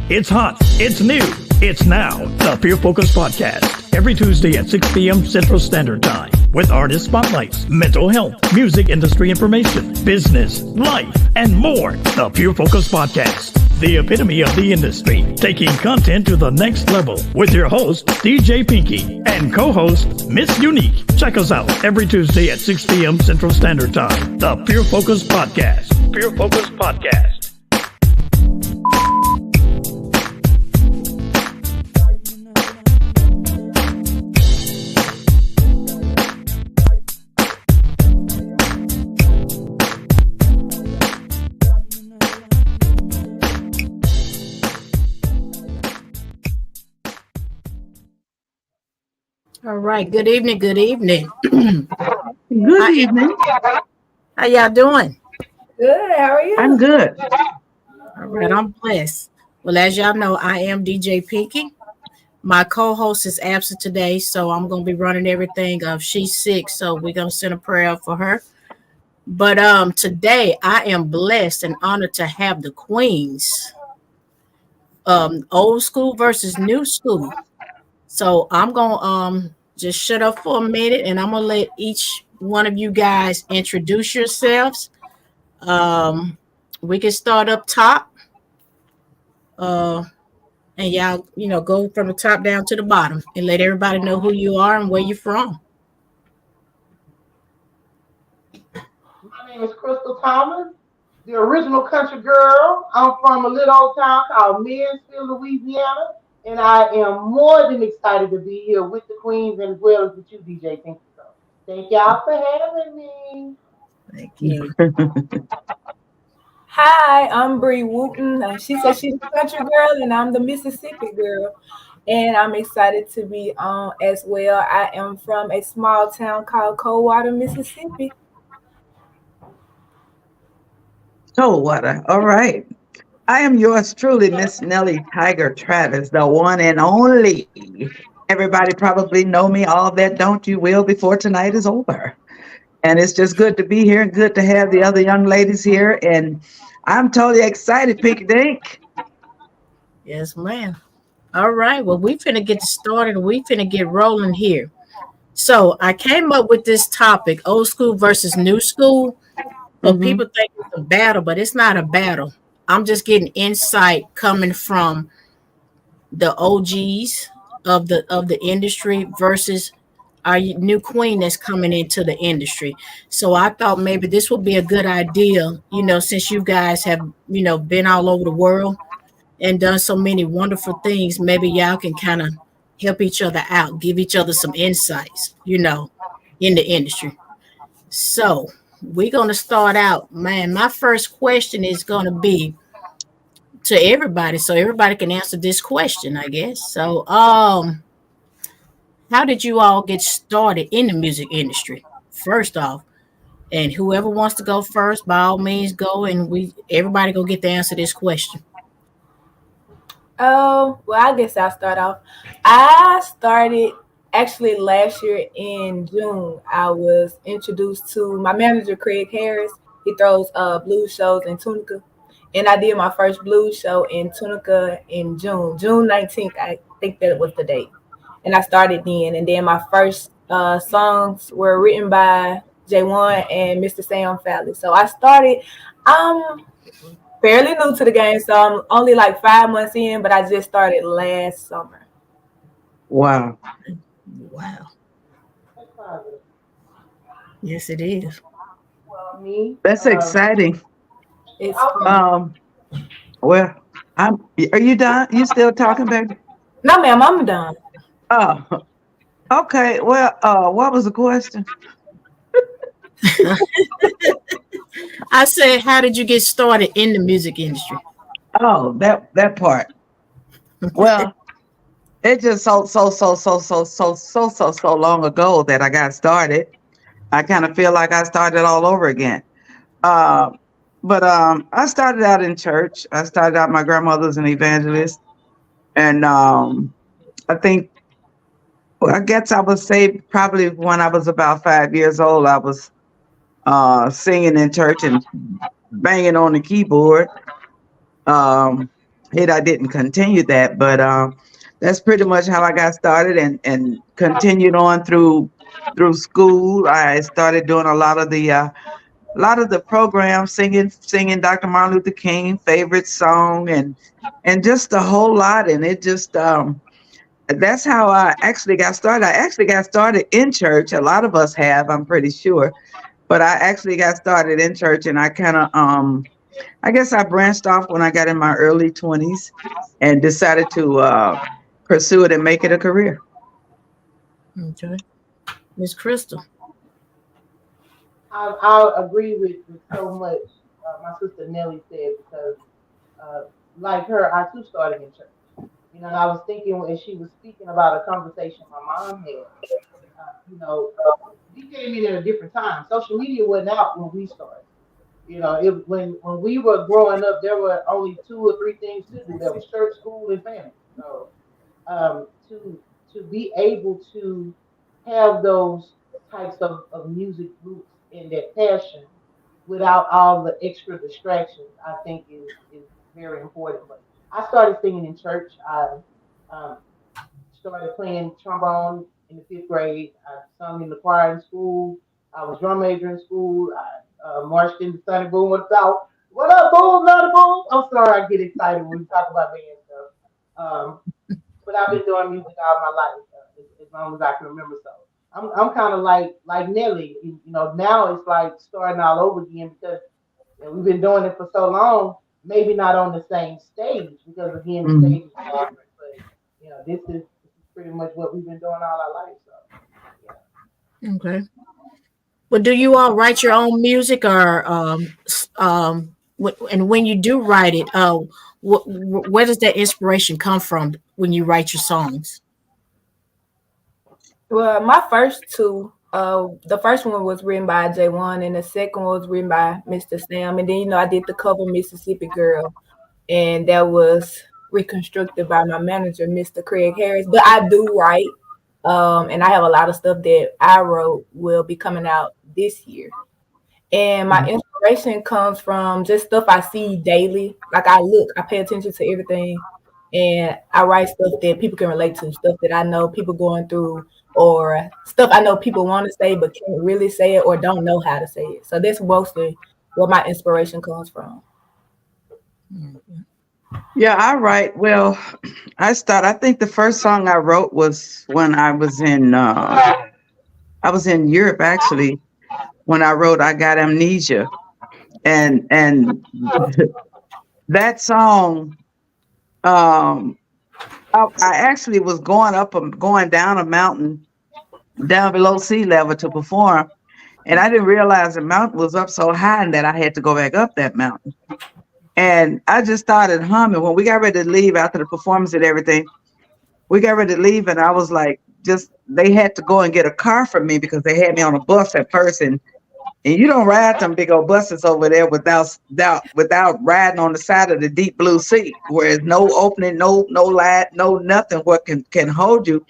It's hot. It's new. It's now. The Pure Focus Podcast. Every Tuesday at 6 p.m. Central Standard Time. With artist spotlights, mental health, music industry information, business, life, and more. The Pure Focus Podcast. The epitome of the industry. Taking content to the next level. With your host, DJ Pinky. And co-host, Miss Unique. Check us out every Tuesday at 6 p.m. Central Standard Time. The Pure Focus Podcast. Pure Focus Podcast. All right. Good evening. Good evening. Good evening. How y'all doing? Good. How are you? I'm good. All right. I'm blessed. Well, as y'all know, I am DJ Pinky. My co-host is absent today, so I'm going to be running everything. She's sick, so we're going to send a prayer out for her. But today, I am blessed and honored to have the queens. Old school versus new school. So I'm going to just shut up for a minute, and I'm going to let each one of you guys introduce yourselves. We can start up top. And y'all, go from the top down to the bottom and let everybody know who you are and where you're from. My name is Crystal Thomas, the original country girl. I'm from a little old town called Mansfield, Louisiana. And I am more than excited to be here with the queens and as well as with you, DJ Pinky. So thank y'all for having me. Thank you. Hi, I'm Bree Wooten. She said she's a country girl, and I'm the Mississippi girl. And I'm excited to be on as well. I am from a small town called Coldwater, Mississippi. Coldwater. All right. I am yours truly, Miss Nellie Tiger Travis, the one and only. Everybody probably know me. All that don't you will before tonight is over. And it's just good to be here and good to have the other young ladies here. And I'm totally excited, Pinky Dink. Yes, ma'am. All right. Well, we finna get started. We finna get rolling here. So I came up with this topic, old school versus new school. But people think it's a battle, but it's not a battle. I'm just getting insight coming from the OGs of the industry versus our new queen that's coming into the industry. So I thought maybe this would be a good idea, since you guys have, been all over the world and done so many wonderful things. Maybe y'all can kind of help each other out, give each other some insights, in the industry. So we're going to start out, man. My first question is going to be to everybody, so everybody can answer this question, I guess. So, how did you all get started in the music industry? First off, and whoever wants to go first, by all means, go, and everybody go get to answer this question. Well, I guess I'll start off. I started actually last year in June. I was introduced to my manager, Craig Harris. He throws blues shows in Tunica. And I did my first blues show in Tunica in June 19th. I think that was the date. And I started then. And then my first songs were written by J1 and Mr. Sam Falley. So I started, I'm fairly new to the game. So I'm only like 5 months in, but I just started last summer. Wow. Wow. Yes, it is. Well, me. That's exciting. It's Well, are you done? You still talking, baby? No, ma'am, I'm done. Oh, okay. Well, what was the question? I said, how did you get started in the music industry? Oh, that part. Well, it just so long ago that I got started. I kind of feel like I started all over again. But I started out in church. I started out, my grandmother's an evangelist. And I think, I guess I would say probably when I was about 5 years old, I was singing in church and banging on the keyboard. hit, I didn't continue that, but that's pretty much how I got started, and continued on through school. I started doing a lot of the programs, singing Dr. Martin Luther King favorite song, and just a whole lot. And it just that's how I actually got started. I actually got started in church. A lot of us have, I'm pretty sure, but I actually got started in church, and I kind of I guess I branched off when I got in my early 20s and decided to pursue it and make it a career. Okay. Miss Crystal. I agree with so much my sister Nellie said because, uh, like her, I too started in church. And I was thinking when she was speaking about a conversation my mom had. We came in at a different time. Social media wasn't out when we started. When we were growing up, there were only two or three things to do. There was church, school, and family. So to be able to have those types of music groups and that passion without all the extra distractions, I think is very important. But I started singing in church. I um, started playing trombone in the fifth grade. I sung in the choir in school. I was drum major in school. I marched in the Sunday Boom with the South. What up, boom, not a boom? I'm sorry, I get excited when we talk about band stuff. But I've been doing music all my life, as long as I can remember. So I'm kind of like Nelly. Now it's like starting all over again because we've been doing it for so long. Maybe not on the same stage because again the Mhm. stage is different. But this is pretty much what we've been doing all our life. So yeah. Okay. Well, do you all write your own music, or and when you do write it, where does that inspiration come from when you write your songs? Well, my first two, the first one was written by J1, and the second one was written by Mr. Sam. And then, I did the cover Mississippi Girl, and that was reconstructed by my manager, Mr. Craig Harris. But I do write, and I have a lot of stuff that I wrote will be coming out this year. And my inspiration comes from just stuff I see daily. Like I pay attention to everything, and I write stuff that people can relate to, stuff that I know people going through, or stuff I know people want to say but can't really say it or don't know how to say it. So that's mostly where my inspiration comes from. Yeah, I write. Well, I think the first song I wrote was when I was in Europe actually, when I wrote I Got Amnesia. And that song, um I actually was going down a mountain down below sea level to perform, and I didn't realize the mountain was up so high and that I had to go back up that mountain. And I just started humming when we got ready to leave after the performance and everything. We got ready to leave, and I was like, just they had to go and get a car for me because they had me on a bus at first, and you don't ride them big old buses over there without riding on the side of the deep blue sea, where there's no opening, no light, no nothing what can hold you.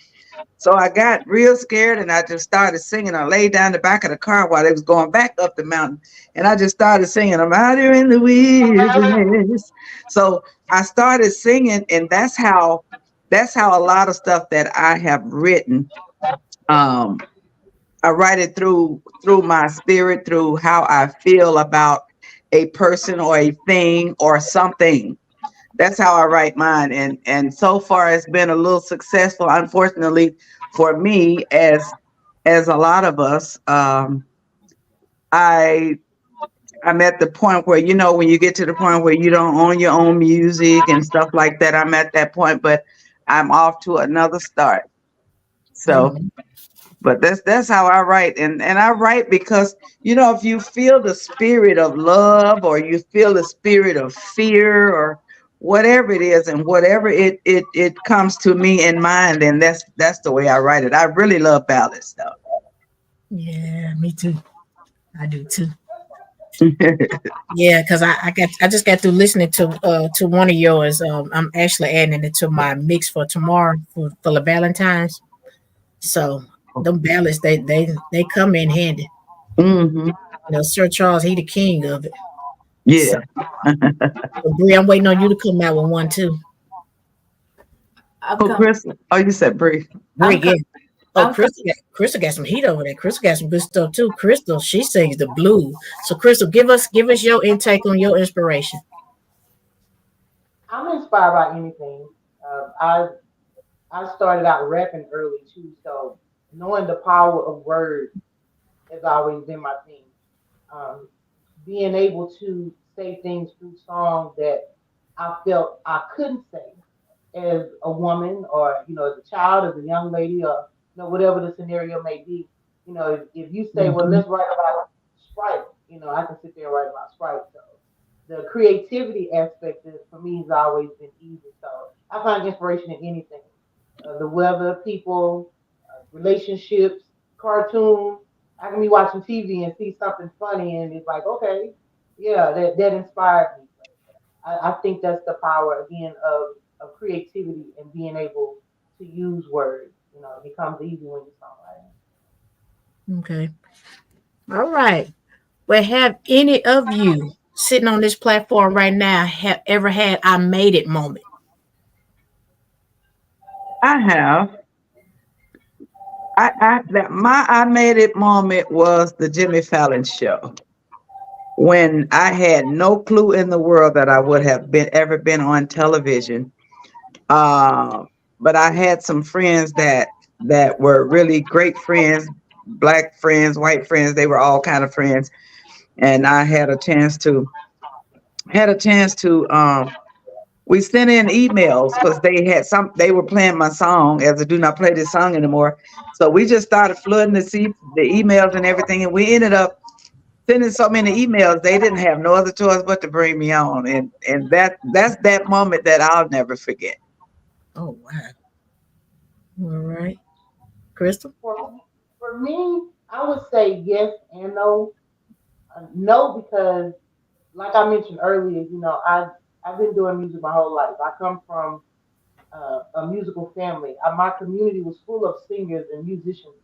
So I got real scared, and I just started singing. I laid down the back of the car while they was going back up the mountain, and I just started singing, I'm out here in the wilderness. So I started singing, and that's how a lot of stuff that I have written. Um, I write it through my spirit, through how I feel about a person or a thing or something. That's how I write mine, and so far it's been a little successful. Unfortunately for me, as a lot of us, I I'm at the point where when you get to the point where you don't own your own music and stuff like that. I'm at that point, but I'm off to another start. So, Mhm. but that's how I write, and I write because if you feel the spirit of love or you feel the spirit of fear or whatever it is, and whatever it comes to me in mind, then that's the way I write it. I really love ballads Yeah, me too. I do too. though. Yeah, because I just got through listening to one of yours. I'm actually adding it to my mix for tomorrow for the Valentine's. So them ballads they come in handy. Hmm. Sir Charles, he the king of it. Yeah. Bree, I'm waiting on you to come out with one too. I'm Oh, coming. Chris. Oh, you said Bree. Bree, I'm yeah. coming. Oh, I'm coming. Crystal got some heat over there. Crystal got some good stuff too. Crystal, she sings the blues. So Crystal, give us your intake on your inspiration. I'm inspired by anything. I started out rapping early too, so knowing the power of words has always been my thing. Um, Being able to say things through songs that I felt I couldn't say as a woman or as a child, as a young lady, or whatever the scenario may be. If you say, well, Mhm. let's write about Sprite, I can sit there and write about Sprite. So the creativity aspect for me has always been easy. So I find inspiration in anything. The weather, people, relationships, cartoons. I can be watching TV and see something funny and it's like, okay, yeah, that inspired me. I think that's the power again of creativity and being able to use words. It becomes easy when you're songwriting. Okay. All right. Well, have any of you sitting on this platform right now have ever had I made it moment? I have. I made it moment was the Jimmy Fallon show when I had no clue in the world that I would have been on television. Uh, but I had some friends that were really great friends, black friends, white friends. They were all kind of friends, and I had a chance to we sent in emails because they were playing my song as I do not play this song anymore. So we just started flooding the emails and everything, and we ended up sending so many emails. They didn't have no other choice but to bring me on, and that's that moment that I'll never forget. Oh wow. All right. Crystal? For me, I would say yes and no. No, because like I mentioned earlier, I've been doing music my whole life. I come from a musical family. My community was full of singers and musicians.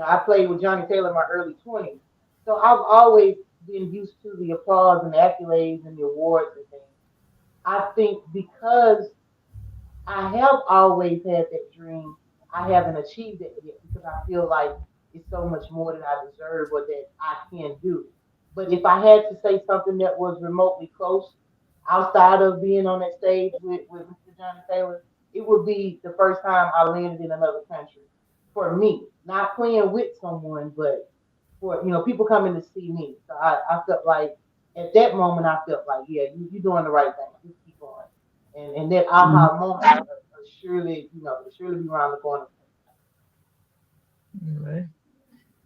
I played with Johnny Taylor in my early 20s. So I've always been used to the applause and the accolades and the awards and things. I think because I have always had that dream, I haven't achieved it yet because I feel like it's so much more than I deserve or that I can do. But if I had to say something that was remotely close outside of being on that stage with Mr. Johnny Taylor, it would be the first time I landed in another country for me. Not playing with someone, but for people coming to see me. So I felt like at that moment I felt like, yeah, you're doing the right thing. Just keep going. And that Mhm. aha moment surely, surely be around the corner. All right.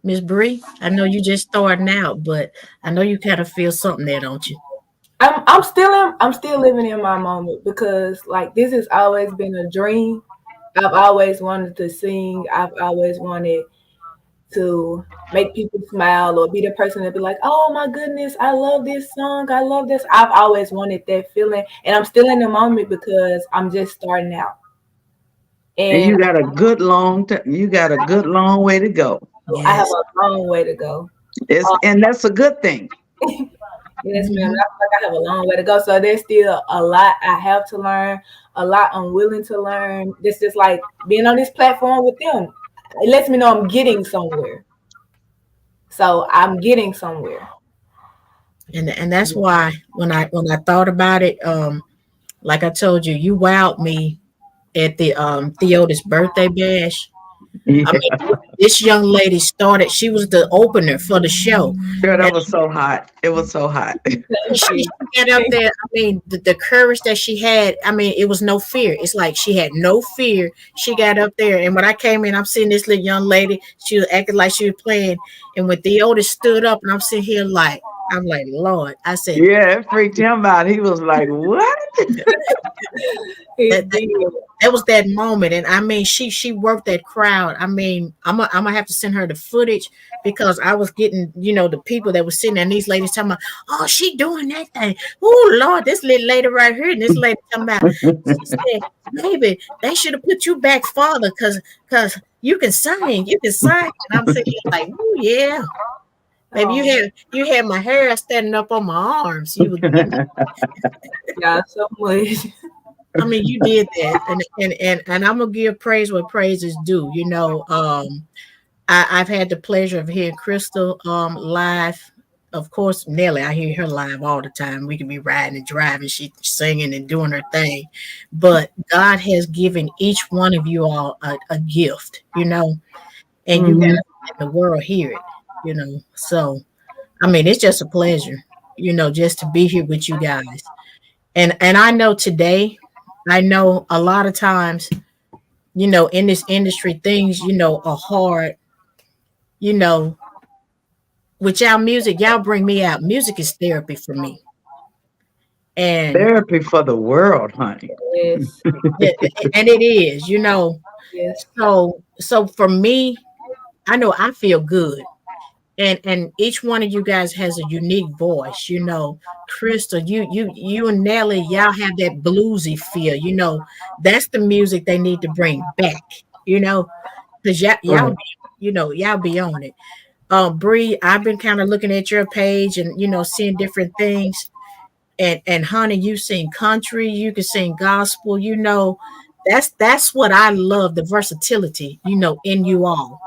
Miss Bree, I know you just starting out, but I know you kind of feel something there, don't you? I'm still living in my moment because like this has always been a dream. I've always wanted to sing. I've always wanted to make people smile or be the person that be like, oh my goodness, I love this song. I love this. I've always wanted that feeling. And I'm still in the moment because I'm just starting out. And And you got a good long way to go. I have Yes. a long way to go. And that's a good thing. Yes, ma'am. Hmm. I feel like I have a long way to go. So there's still a lot I have to learn, a lot I'm willing to learn. This just like being on this platform with them. It lets me know I'm getting somewhere. So I'm getting somewhere. And that's why when I thought about it, like I told you, you wowed me at the Theoda's birthday bash. I Yeah. mean, this young lady started. She was the opener for the show, Girl, that and was so hot. It was so hot. Thank she you. got up there. I mean, the courage that she had. I mean, it was no fear. It's like she had no fear. She got up there, and when I came in, I'm seeing this little young lady. She was acting like she was playing, and when Theoda stood up, and I'm sitting here like, I'm like, Lord, I said Yeah, it freaked him out. He was like, "What?" He that did. that was that moment. And I mean, she worked that crowd. I mean, I'm gonna have to send her the footage because I was getting, the people that were sitting there and these ladies talking about, oh, she doing that thing. Oh Lord, this little lady right here, and this lady talking about, she said, maybe they should have put you back farther because you can sing. And I'm sitting here like, oh yeah. Baby, Oh, you had my hair standing up on my arms. yeah, so much. I mean, you did that, and I'm gonna give praise where praise is due. I've had the pleasure of hearing Crystal live. Of course, Nellie, I hear her live all the time. We can be riding and driving, she singing and doing her thing. But God has given each one of you all a gift, and you guys Mhm. let the world hear it. So I mean, it's just a pleasure, just to be here with you guys. And I know today, I know a lot of times, in this industry, things, are hard, you know, with y'all music, y'all bring me out. Music is therapy for me. And Therapy for the world, honey. Yes, and it is. yes. So for me, I know I feel good. And each one of you guys has a unique voice. Crystal, you and Nelly, y'all have that bluesy feel. That's the music they need to bring back. Because y'all Right. y'all be on it. Bree, I've been kind of looking at your page and seeing different things. And honey, you sing country, you can sing gospel. That's what I love, the versatility. In you all.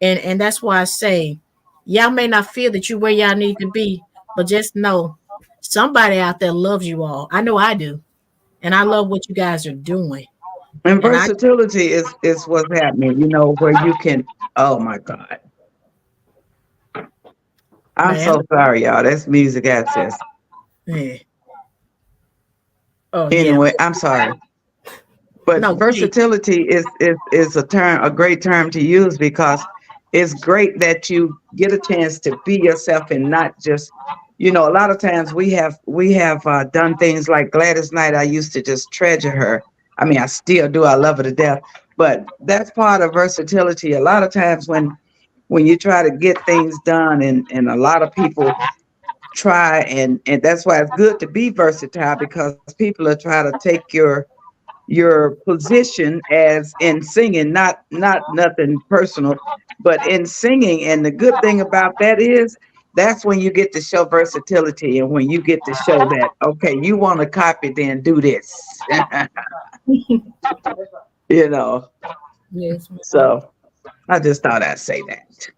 And that's why I say, y'all may not feel that you where y'all need to be, but just know somebody out there loves you all. I know I do. And I love what you guys are doing. And And I, versatility is what's happening, where you can, oh my God. I'm man, so sorry, y'all. That's music access. yeah. Oh yeah. Anyway, I'm sorry. But No, G. versatility is a great term to use because it's great that you get a chance to be yourself and not just, a lot of times we have done things like Gladys Knight. I used to just treasure her. I mean, I still do. I love her to death. But that's part of versatility. A lot of times when you try to get things done, and a lot of people try, and that's why it's good to be versatile, because people are trying to take your position as in singing, not nothing personal, but in singing. And the good thing about that is that's when you get to show versatility, and when you get to show that, okay, you want to copy, then do this. you know Yes, ma'am. so I just thought I'd say that.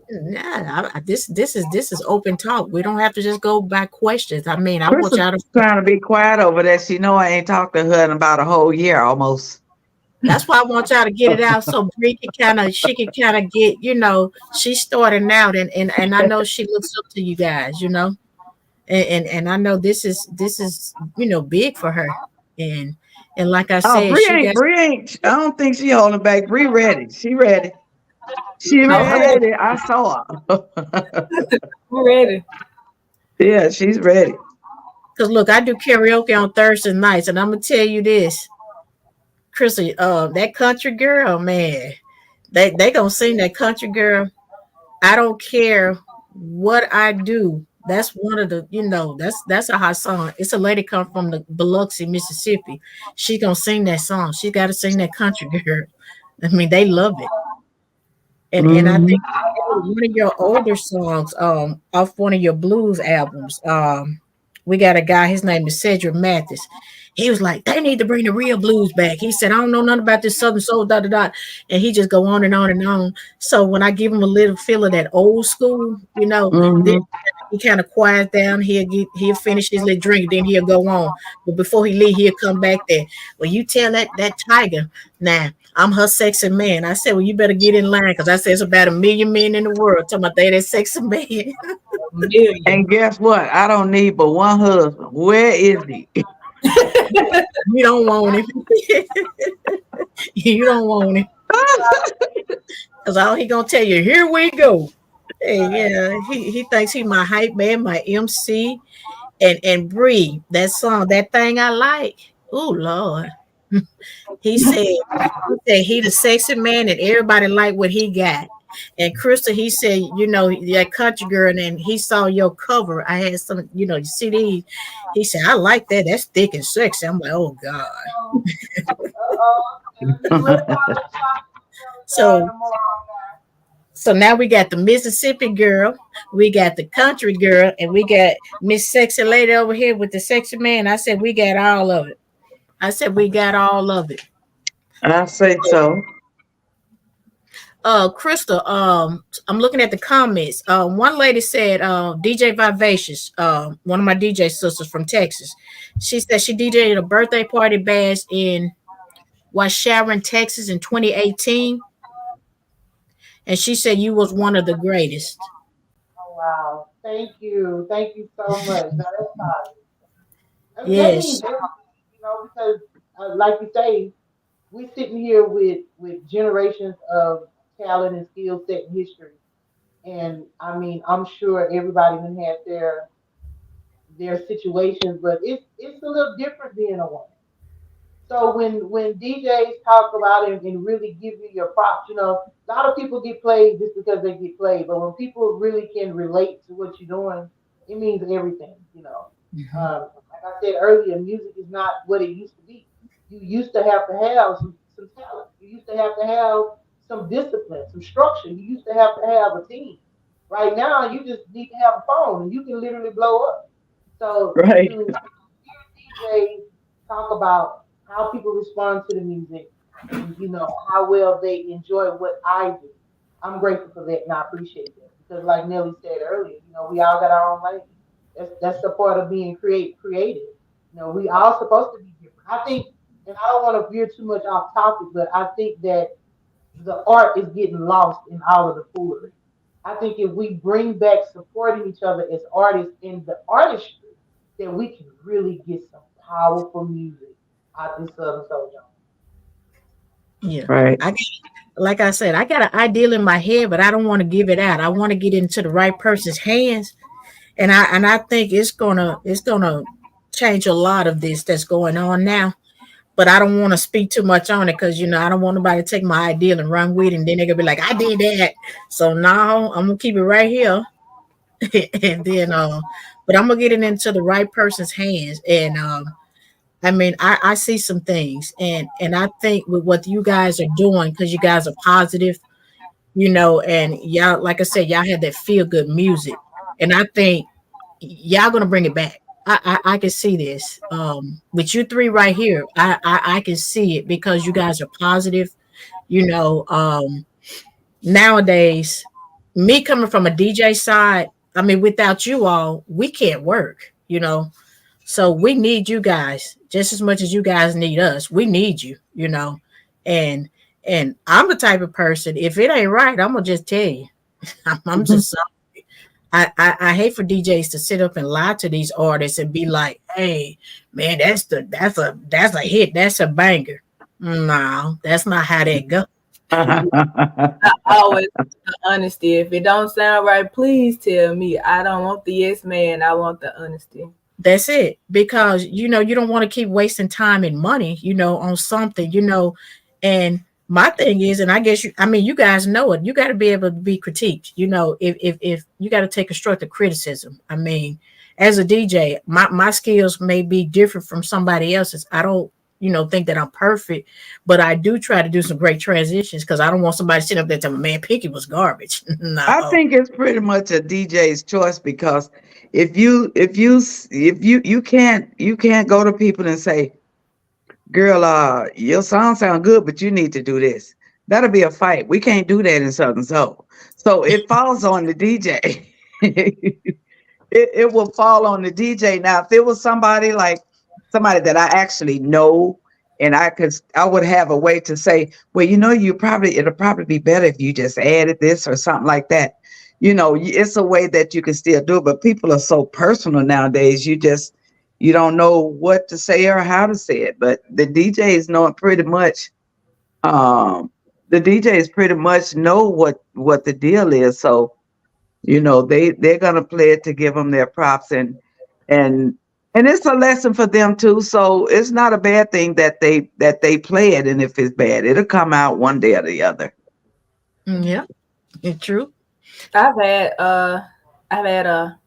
Nah, this is open talk. We don't have to just go by questions. I mean, I Chris want is y'all to. trying to be quiet over there. She know I ain't talked to her in about a whole year almost. That's why I want y'all to get it out so Bree she can kind of get, she's starting out and I know she looks up to you guys, and I know this is big for her. And like I Oh, said, she got Bree ain't. I don't think she holding back. Bree ready. She ready. She oh her ready. I saw her. We're ready. Yeah, she's ready. because look, I do karaoke on Thursday nights, and I'm gonna tell you this, Chrissy, that country girl, man, they gonna sing that country girl. I don't care what I do. That's one of the, that's a hot song. It's a lady come from the Biloxi, Mississippi. She gonna sing that song. She got to sing that country girl. I mean, they love it. And I Mhm. think one of your older songs, off one of your blues albums, we got a guy. His name is Cedric Mathis. He was like, they need to bring the real blues back. He said, I don't know nothing about this Southern soul, da da da. And he just go on and on and on. So when I give him a little feel of that old school, then Mhm. he kind of quiets down. He'll finish his little drink, then he'll go on. But before he leave, he'll come back there. Well, you tell that tiger, nah, I'm her sexy man. I said, well, you better get in line, because I said it's about 1 million men in the world talking about they that sexy man. A million. And guess what? I don't need but one husband. Where is he? You don't want him. You don't want him. Because all he gonna tell you, here we go. Hey, yeah, he thinks he my hype man, my MC, and Bree, that song, that thing I like. Oh Lord. He said he the sexy man and everybody like what he got. And Krista, he said, that country girl, and he saw your cover. I had some, CDs. He said, I like that. That's thick and sexy. I'm like, oh God. Uh-oh. So So now we got the Mississippi girl, we got the country girl, and we got Miss Sexy Lady over here with the sexy man. I said we got all of it. I said we got all of it. I say so. Crystal, I'm looking at the comments. One lady said, DJ Vivacious, one of my DJ sisters from Texas. She said she DJed a birthday party bash in Sharon, Texas in 2018. And she said you was one of the greatest. Oh, wow. Thank you so much. Now, that's positive. I mean, that means Yes. everything, because like you say, we're sitting here with generations of talent and skill set and history. And I mean, I'm sure everybody done had their situations, but it's a little different being a woman. So when DJs talk about it and really give you your props, a lot of people get played just because they get played. But when people really can relate to what you're doing, it means everything. Mhm. Like I said earlier, music is not what it used to be. You used to have to have some talent. You used to have some discipline, some structure. You used to have a team. Right now, you just need to have a phone and you can literally blow up. So Right. to DJs talk about how people respond to the music and how well they enjoy what I do. I'm grateful for that and I appreciate that because like Nelly said earlier, we all got our own lane. That's the part of being creative. We all supposed to be different. I think, and I don't want to veer too much off topic, but I think that the art is getting lost in all of the foolery. I think if we bring back supporting each other as artists in the artistry, then we can really get some powerful music out this Southern Soul Jones. Yeah. Right. I like I said, I got an ideal in my head, but I don't want to give it out. I want to get into the right person's hands, and I think it's gonna change a lot of this that's going on now. But I don't want to speak too much on it because I don't want nobody to take my ideal and run with it, and then they're gonna be like, I did that. So no, I'm gonna keep it right here, and then but I'm gonna get it into the right person's hands, and I mean, I see some things, and I think with what you guys are doing, because you guys are positive, and y'all, like I said, y'all had that feel good music, and I think y'all gonna bring it back. I can see this. With you three right here, I can see it because you guys are positive. You know, nowadays, me coming from a DJ side, I mean, without you all, we can't work. So we need you guys just as much as you guys need us. We need you. And I'm the type of person, if it ain't right, I'm gonna just tell you. I'm just sorry. I hate for DJs to sit up and lie to these artists and be like, hey, man, that's a hit, that's a banger. No, that's not how that goes. I always the honesty. If it don't sound right, please tell me. I don't want the yes man. I want the honesty. That's it. Because you don't want to keep wasting time and money, on something, and my thing is, and I guess you guys know it, you got to be able to be critiqued, if you got to take constructive criticism. I mean, as a DJ, my skills may be different from somebody else's. I don't, think that I'm perfect, but I do try to do some great transitions because I don't want somebody sitting up there telling me, man, Pinky was garbage. I No. think it's pretty much a DJ's choice because if you can't go to people and say, girl, your song sound good, but you need to do this. That'll be a fight. We can't do that in Southern Soul. So it falls on the DJ. It will fall on the DJ. Now, if it was somebody that I actually know, and I would have a way to say, well, it'll probably be better if you just added this or something like that. It's a way that you can still do it, but people are so personal nowadays. You don't know what to say or how to say it. But um, the DJs pretty much know what the deal is. So they're gonna play it to give them their props, and it's a lesson for them too. So it's not a bad thing that they play it, and if it's bad, it'll come out one day or the other. Yeah, it's true. I've had uh I've had a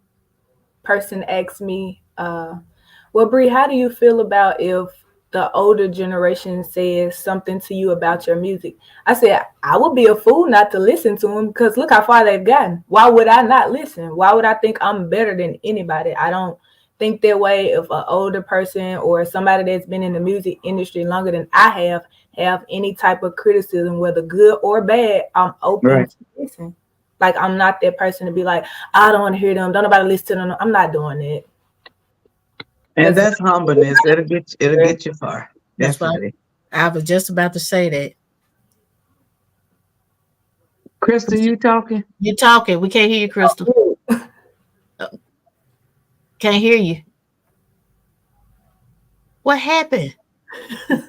person ask me, well, Bree, how do you feel about if the older generation says something to you about your music. I said, I would be a fool not to listen to them because look how far they've gotten. Why would I not listen? Why would I think I'm better than anybody? I don't think that way. If an older person or somebody that's been in the music industry longer than I have any type of criticism, whether good or bad, I'm open to listen. Like, I'm not that person to be like, I don't want to hear them. Don't nobody listen to them. I'm not doing it. And that's humbleness. It'll get you far. That's Definitely. I was just about to say that. Crystal, you talking? You're talking. We can't hear you, Crystal. Can't hear you. What happened? I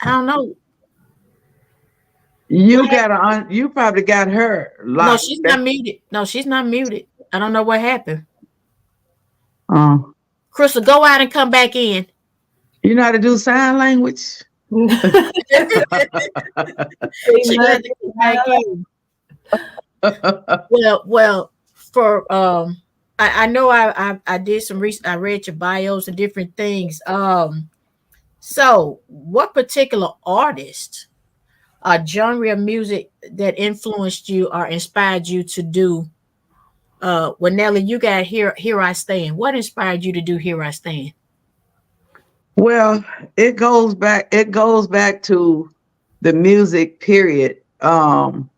don't know. You probably got her locked. No, she's not muted. No, she's not muted. I don't know what happened. Crystal, go out and come back in. You know how to do sign language? She got to come back in. Well, for I know I did some research. I read your bios and different things. So what particular artist, genre of music that influenced you or inspired you to do? Well, Nellie, you got Here I Stand. What inspired you to do Here I Stand? Well, it goes back to the music period. How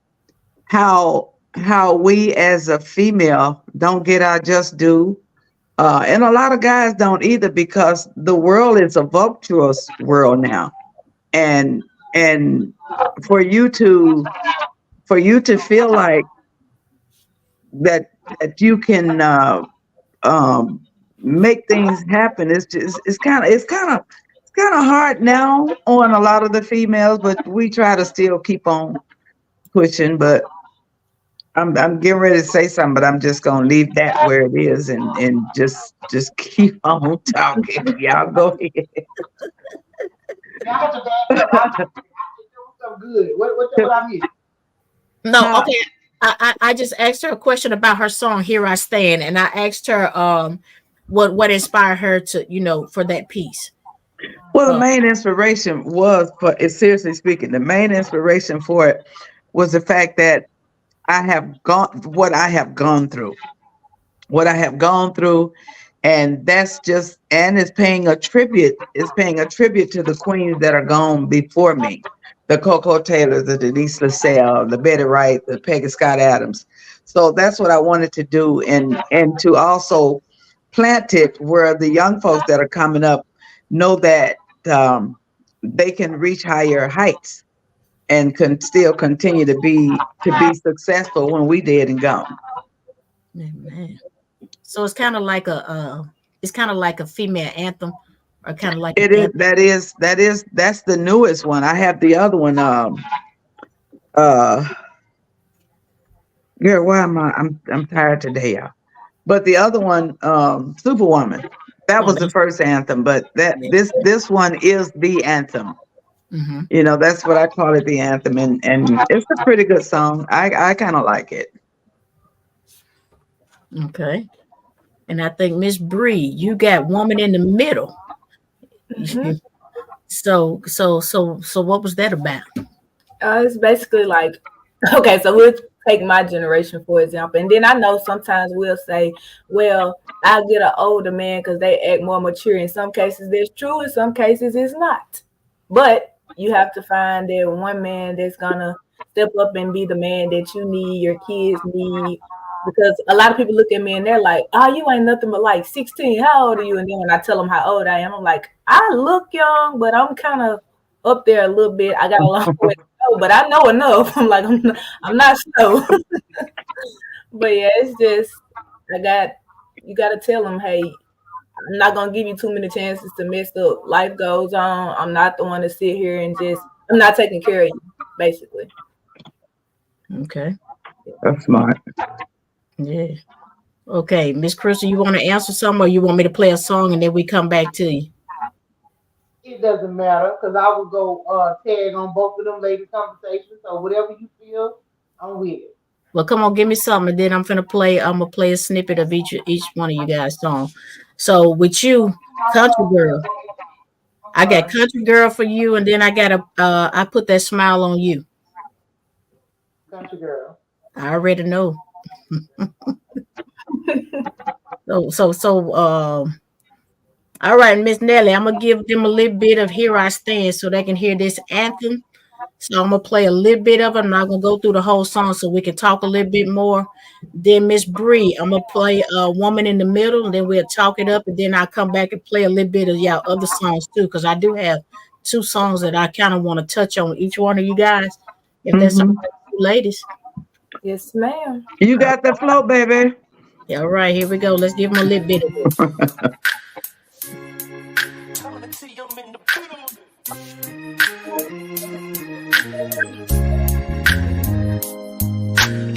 we as a female don't get our just due. And a lot of guys don't either, because the world is a voluptuous world now. And for you to feel like that you can make things happen, it's kind of hard now on a lot of the females, but we try to still keep on pushing. But I'm getting ready to say something, but I'm just gonna leave that where it is and just keep on talking. Y'all go ahead. Good. What I missed? No, okay. I just asked her a question about her song Here I Stand, and I asked her what inspired her to, for that piece. Well, the main inspiration was, seriously speaking, the main inspiration for it was the fact that what I have gone through, and that's just, and it's paying a tribute to the queens that are gone before me, the Coco Taylor, the Denise LaSalle, the Betty Wright, the Peggy Scott Adams. So that's what I wanted to do, and to also plant it where the young folks that are coming up know that they can reach higher heights and can still continue to be successful when we dead and gone. Man. So it's kind of like a female anthem, or kind of like it is. That's the newest one. I have the other one. Girl, why am I'm tired today, y'all. But the other one, Superwoman, that was the first anthem. But this one is the anthem. Mm-hmm. That's what I call it, the anthem, and it's a pretty good song. I kind of like it. Okay. And I think Miss Bree, you got Woman in the Middle. Mm-hmm. So what was that about? It's basically like, okay, so we'll take my generation for example, and then I know sometimes we'll say, well, I get an older man because they act more mature. In some cases that's true, in some cases it's not. But you have to find that one man that's gonna step up and be the man that you need, your kids need. Because a lot of people look at me and they're like, oh, you ain't nothing but like 16. How old are you? And then when I tell them how old I am, I'm like, I look young, but I'm kind of up there a little bit. I got a long way to go, but I know enough. I'm like, I'm not slow. But yeah, it's just, you got to tell them, hey, I'm not going to give you too many chances to mess up. Life goes on. I'm not the one to sit here and I'm not taking care of you, basically. Okay. That's smart. Yeah. Okay, Miss Crystal, you want to answer something, or you want me to play a song and then we come back to you? It doesn't matter, because I will go tag on both of them ladies' conversations. So whatever you feel, I'm with it. Well, come on, give me something, and then I'm gonna play a snippet of each one of you guys' song. So with you, Country Girl. I got Country Girl for you, and then I got I put that smile on you. Country Girl. I already know. All right, Miss Nellie, I'm gonna give them a little bit of Here I Stand so they can hear this anthem. So I'm gonna play a little bit of it. I'm not gonna go through the whole song so we can talk a little bit more. Then Miss Bree, I'm gonna play Woman in the Middle, and then we'll talk it up, and then I'll come back and play a little bit of y'all other songs too, because I do have 2 songs that I kind of want to touch on each one of you guys. If that's all right, ladies. Yes, ma'am. You got the flow, baby. Yeah, all right, here we go. Let's give them a little bit of this.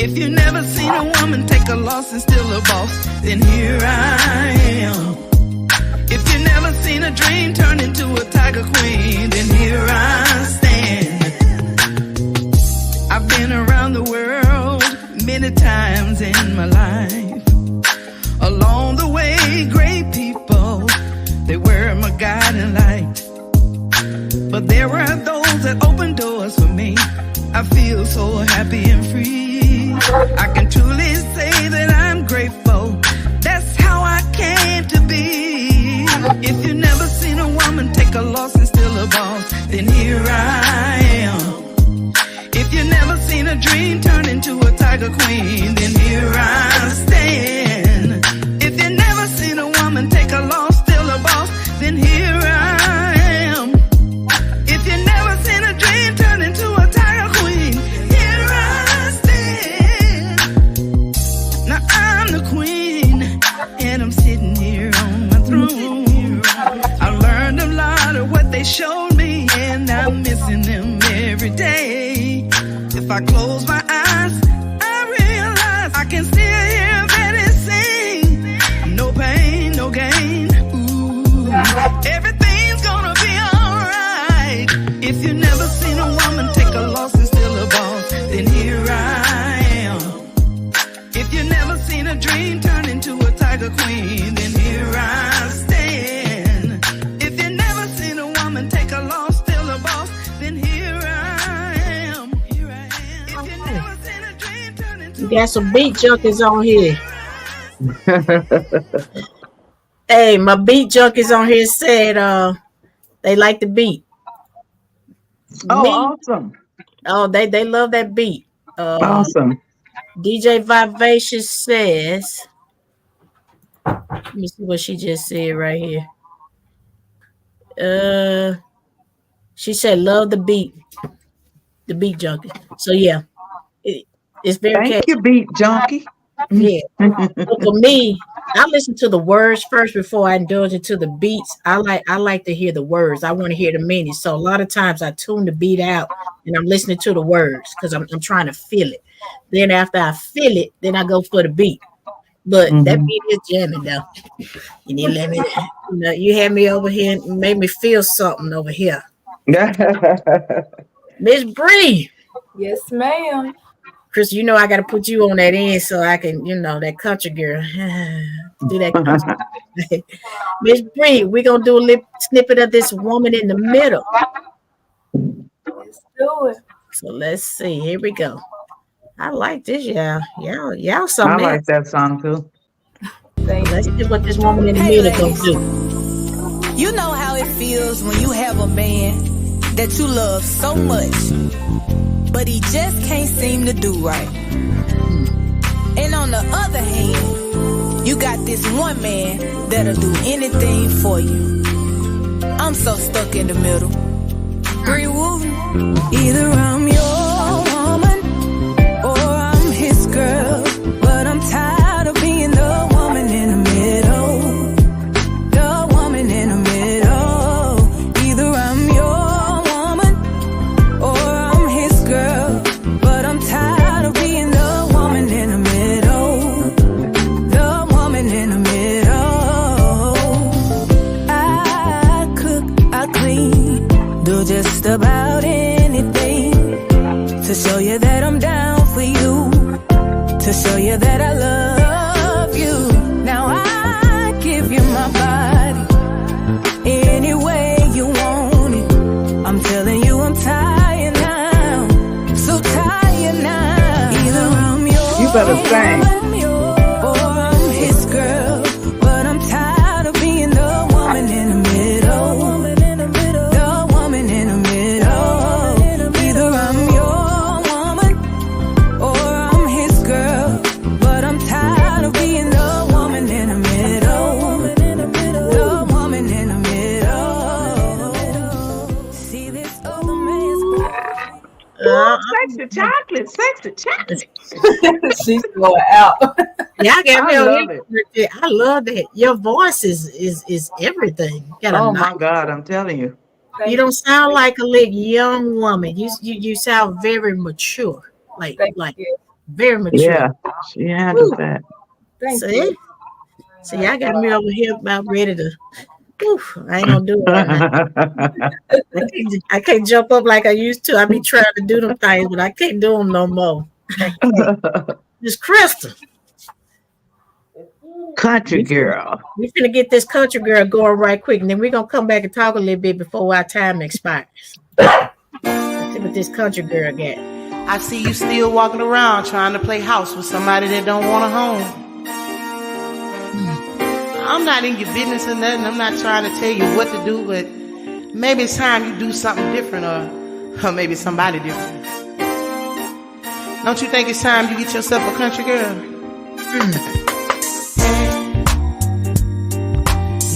If you never seen a woman take a loss and still a boss, then here I am. If you never seen a dream turn into a tiger queen, then here I stand. I've been around the world many times in my life. Along the way, great people, they were my guiding light. But there were those that opened doors for me. I feel so happy and free. I can truly say that I'm grateful. That's how I came to be. If you never seen a woman take a loss and still a boss, then here I am. If you never seen a dream turn into a tiger queen, then here I stand. If you never seen a woman take a loss, still a boss, then here I am. If you never seen a dream turn into a tiger queen, here I stand. Now I'm the queen, and I'm sitting here on my throne. I learned a lot of what they showed me, and I'm missing them every day. If I close my eyes, I realize I can still hear Betty sing. No pain, no gain. Ooh, everything's gonna be alright. If you never seen a woman take a loss and still a boss, then here I am. If you never seen a dream turn into a tiger queen, then here I stand. If you never seen a woman take a loss, still a boss, then here I am. Here I am. If you never seen a dream turn into You got some beat junkies on here. Hey, my beat junkies on here said they like the beat. Oh, Me? awesome. Oh, they love that beat. Awesome. DJ Vivacious says, let me see what she just said right here. She said, love the beat junkie. So yeah, it's very Thank catchy. you, beat junkie. Yeah. But for me, I listen to the words first before I indulge into the beats. I like to hear the words. I want to hear the meaning. So a lot of times I tune the beat out and I'm listening to the words because I'm trying to feel it. Then after I feel it, then I go for the beat. But that beat is jamming though. You need to let me, you had me over here and made me feel something over here. Miss Bree. Yes, ma'am. Chris, I got to put you on that end so I can, that country girl. Do that country. Miss Bree, we're going to do a little snippet of this Woman in the Middle. Let's do it. So let's see. Here we go. I like this, y'all. Y'all something. I like that song too. Let's see what this Woman in the Middle going to do. You know how it feels when you have a man that you love so much, but he just can't seem to do right. And on the other hand, you got this one man that'll do anything for you. I'm so stuck in the middle. Wooten. Either I'm your woman or I'm his girl, but I'm tired of being the woman in the middle. The woman in the middle. Either I'm your woman or I'm his girl, but I'm tired of being the woman in the middle. The woman in the middle. I cook, I clean, do just about anything to show you that I'm down for you, to show you that I love you. Now I give you my body, You better sing. Or I'm his girl, but I'm tired of being the woman in the middle. The woman in the middle. Either I'm your woman or I'm his girl, but I'm tired of being the woman in the middle. The woman in the middle. See this other man's Sexy chocolate, sexy chocolate. She's going out. Y'all got me I on love here. I love that. Your voice is everything. You got a Oh nice, my God, I'm telling you. you don't sound like a little young woman. You sound very mature. Like Thank you. very mature. Yeah, she handles that. Thank See? you. See, y'all got me over here about ready to. Oof, I ain't gonna do it right now. I can't jump up like I used to. I be trying to do them things, but I can't do them no more. It's Crystal. Country girl. We finna get this country girl going right quick, and then we're gonna come back and talk a little bit before our time expires. Let's see what this country girl got. I see you still walking around trying to play house with somebody that don't want a home. I'm not in your business or nothing. I'm not trying to tell you what to do, but maybe it's time you do something different or maybe somebody different. Don't you think it's time you get yourself a country girl?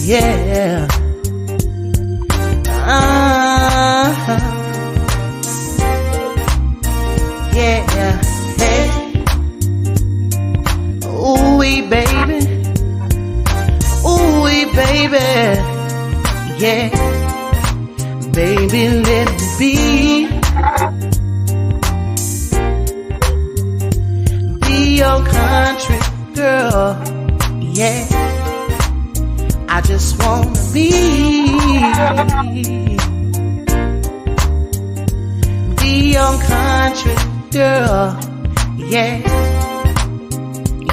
Yeah. Yeah. Hey. Ooh, baby. Ooh, baby. Yeah. Baby, let me be your country girl. Yeah. I just wanna be your country girl. Yeah.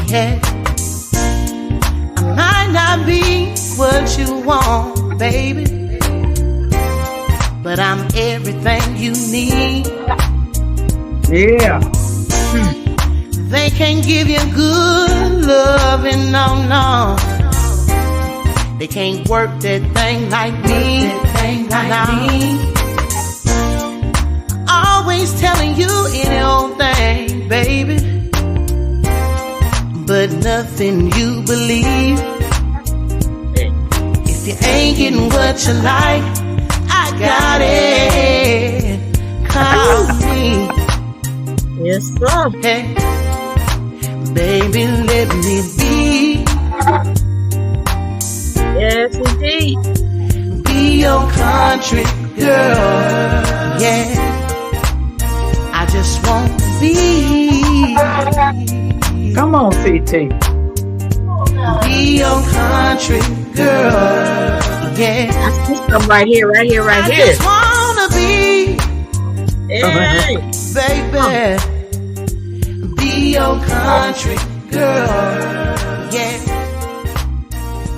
Yeah. I might not be what you want, baby, but I'm everything you need. Yeah. They can't give you good loving, no. They can't work that thing like me. Always telling you any old thing, baby, but nothing you believe. If you ain't getting what you like, I got it. Call me. Yes, sir. Hey, baby, let me be. Yes, indeed. Be your country girl. Yeah, I just want to be. Come on, CT. Be your country girl. Yeah, I see some right here. I just wanna be, Hey. baby. Be your country girl. Yeah,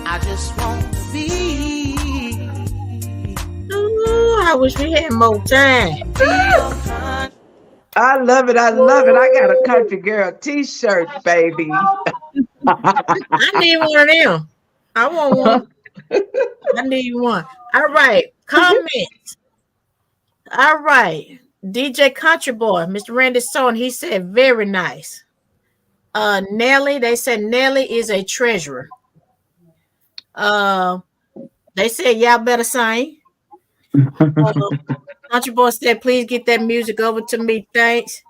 I just want to be. Ooh, I wish we had more time. Be your country. I love it. I love it. I got a country girl t-shirt, baby. I need one of them. I want one. I need one. All right. Comments. All right. DJ Country Boy, Mr. Randy Stone, he said very nice. Nellie, they said Nellie is a treasurer. They said y'all better sing. Country Boy said, please get that music over to me. Thanks.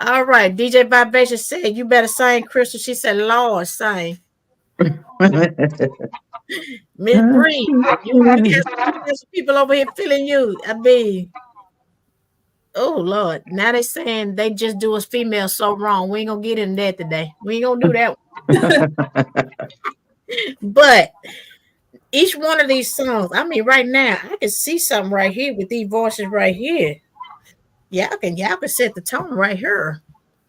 All right. DJ Vibration said, you better sing, Crystal. She said, Lord, sing. Miss Bree, you got some people over here feeling you. I mean, oh, Lord. Now they saying they just do us females so wrong. We ain't going to get into that today. We ain't going to do that one. But each one of these songs, I mean, right now, I can see something right here with these voices right here. Y'all can set the tone right here.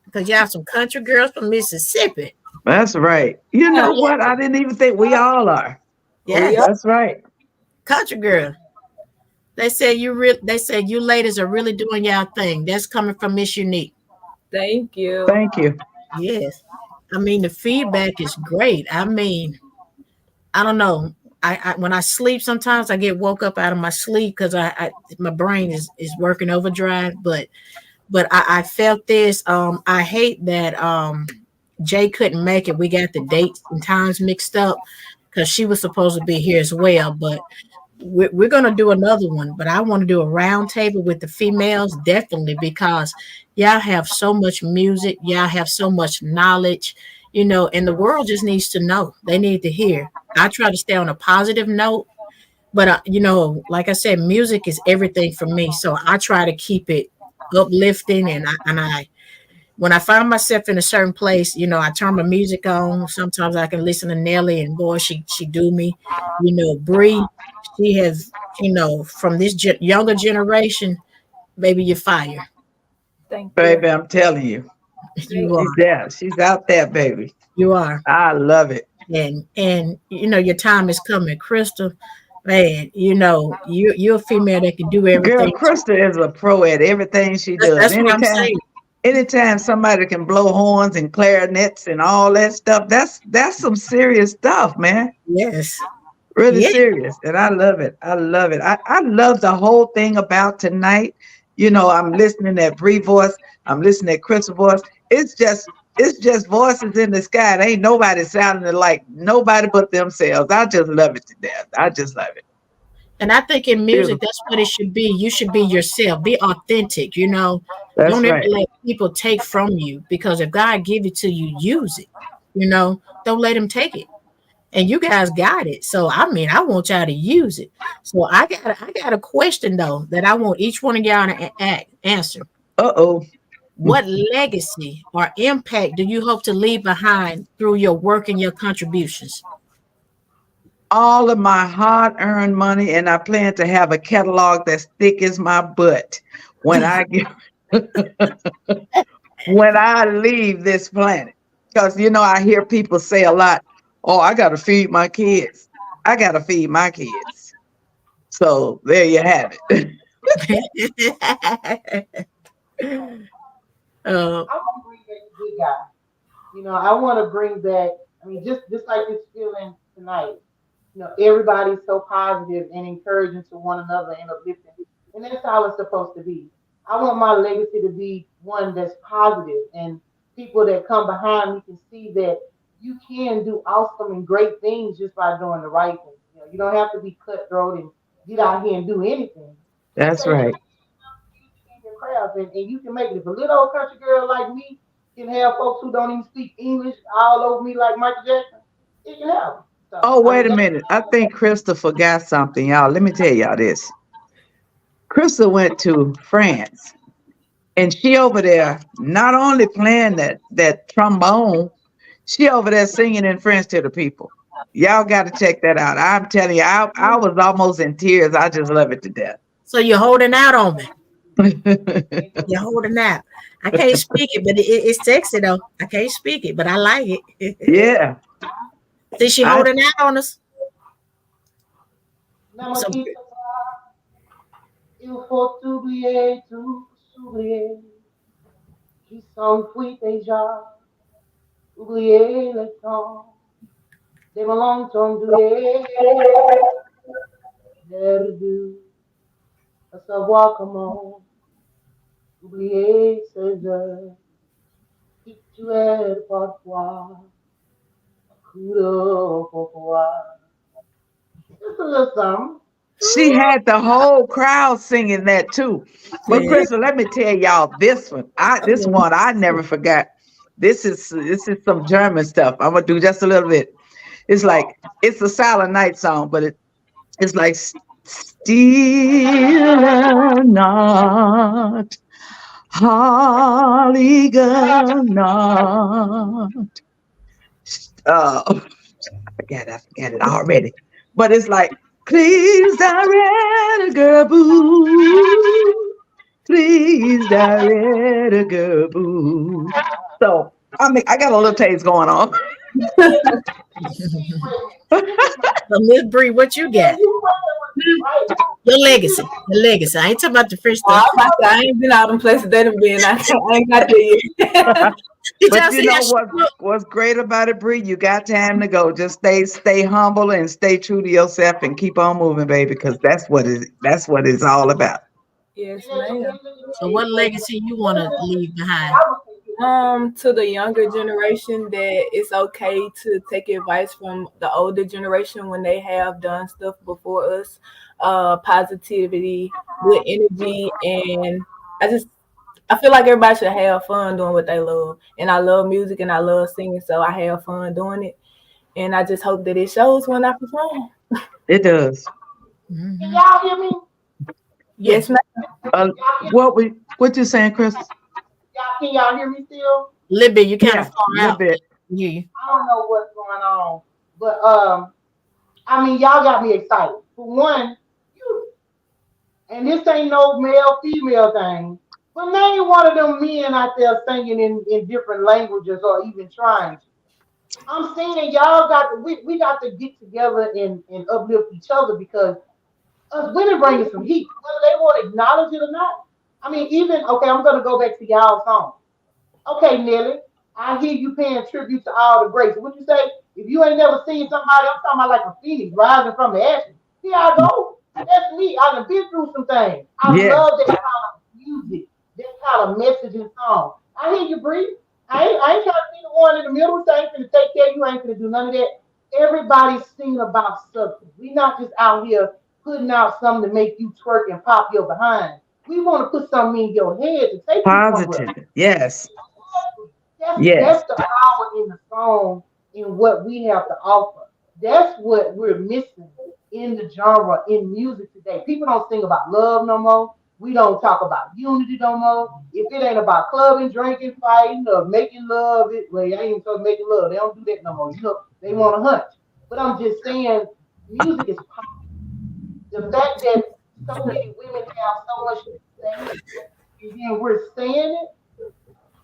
Because y'all some country girls from Mississippi. That's right. You know what? I didn't even think we all are. Yeah, that's right. Country girl. They said you ladies are really doing y'all thing. That's coming from Miss Unique. Thank you. Thank you. Yes. I mean, the feedback is great. I mean, I don't know. I when I sleep, sometimes I get woke up out of my sleep because my brain is working overdrive. But I felt this. I hate that Jay couldn't make it. We got the dates and times mixed up because she was supposed to be here as well. But we're going to do another one. But I want to do a round table with the females, definitely, because y'all have so much music. Y'all have so much knowledge, and the world just needs to know. They need to hear. I try to stay on a positive note. But, like I said, music is everything for me. So I try to keep it uplifting. And I when I find myself in a certain place, I turn my music on. Sometimes I can listen to Nellie, and boy, she do me. Bree, she has, from this younger generation, baby, you're fire. Thank you. Baby, I'm telling you. You She's are. there. She's out there, baby. You are. I love it. And your time is coming, Crystal. Man, you're a female that can do Girl, everything. Krista is a pro at everything she does. That's what I'm saying. Anytime somebody can blow horns and clarinets and all that stuff, that's some serious stuff, man. Yes. Really Yeah. serious. And I love it. I love it. I love the whole thing about tonight. I'm listening at Bree voice. I'm listening at Crystal voice. It's just voices in the sky. There ain't nobody sounding like nobody but themselves. I just love it to death. I just love it. And I think in music, Beautiful. that's what it should be. You should be yourself. Be authentic. That's Don't ever right. let people take from you, because if God give it to you, use it. Don't let him take it. And you guys got it. So I mean, I want y'all to use it. So I got a question though that I want each one of y'all to answer. Uh-oh. What legacy or impact do you hope to leave behind through your work and your contributions? All of my hard-earned money, and I plan to have a catalog that's thick as my butt when I get when I leave this planet. Because I hear people say a lot, oh, I gotta feed my kids. I gotta feed my kids. So there you have it. uh, I want to bring back the good guy. I want to bring back. I mean, just like this feeling tonight. Everybody's so positive and encouraging to one another and uplifting, and that's how it's supposed to be. I want my legacy to be one that's positive, and people that come behind me can see that you can do awesome and great things just by doing the right thing. You don't have to be cutthroat and get out here and do anything. Just That's say right. your craft, and you can make it. If a little old country girl like me can have folks who don't even speak English all over me like Michael Jackson, it can happen. So Oh, I wait mean, a minute. I think Krista forgot something, y'all. Let me tell y'all this. Krista went to France, and she over there not only playing that trombone, she over there singing in French to the people. Y'all got to check that out. I'm telling you, I was almost in tears. I just love it to death. so you're holding out on me. You're holding out. I can't speak it, but it's sexy though. I can't speak it, but I like it. Yeah. See, she I, holding out on us. Now, So quitte pas, il faut oublier tout, s'oublier, qui s'enfuit déjà, oublier le temps, des malentendus perdus, à savoir comment oublier ces heures qui tuèrent parfois, à coup de pourquoi. Just a little something. she had the whole crowd singing that too. But yeah. Krista, let me tell y'all this one. This one I never forgot. This is some German stuff. I'm gonna do just a little bit. It's like it's a Silent Night song, but it's like still not Holly not. I forget it already. But it's like, please direct a girl boo. Please direct a girl boo. So I got a little taste going on. So Miss Bree, what you got? Your legacy. Your legacy. I ain't talking about the first I, stuff. was about to say, I ain't been out in places they done been. I ain't got there yet. You But just you see how know she look. what's great about it, Bree? You got time to go. Just stay humble and stay true to yourself and keep on moving, baby, because that's what it's all about. Yes, And at the ma'am. end of the So day, what legacy you want to leave behind? I would say To the younger generation, that it's okay to take advice from the older generation when they have done stuff before us. Positivity, good energy, and I just I feel like everybody should have fun doing what they love. And I love music and I love singing, so I have fun doing it. And I just hope that it shows when I perform. It does. can Mm-hmm. y'all hear me? Yes, Yes, ma'am. Y'all hear, What you saying, Chris? can y'all hear me still? a little bit. You kind of Yeah, far a little out. bit. Yeah. I don't know what's going on, but I mean, y'all got me excited. For one, you and this ain't no male female thing, but name one of them men out there singing in different languages or even trying to. I'm saying y'all got to, we got to get together and uplift each other because us women bringing some heat, whether they want to acknowledge it or not. I mean, even okay, I'm gonna go back to y'all song. Okay, Nelly, I hear you paying tribute to all the greats. What you say? If you ain't never seen somebody, I'm talking about like a phoenix rising from the ashes. Here I go. That's me. I done been through some things. I Yeah. love that kind of music, that kind of message and song. I hear you, Bree. I ain't trying to be the one in the middle saying finna take care of you. I ain't finna do none of that. Everybody's singing about something. We not just out here putting out something to make you twerk and pop your behind. We want to put something in your head to take you somewhere. Positive. Yes. That's Yes. the power in the song in what we have to offer. That's what we're missing in the genre in music today. People don't sing about love no more. We don't talk about unity no more. If it ain't about clubbing, drinking, fighting, or making love, well, it ain't even supposed to making love. They don't do that no more. You know, they want to hunt. But I'm just saying, music is powerful. The fact that so many women have so much to say, and then we're saying it,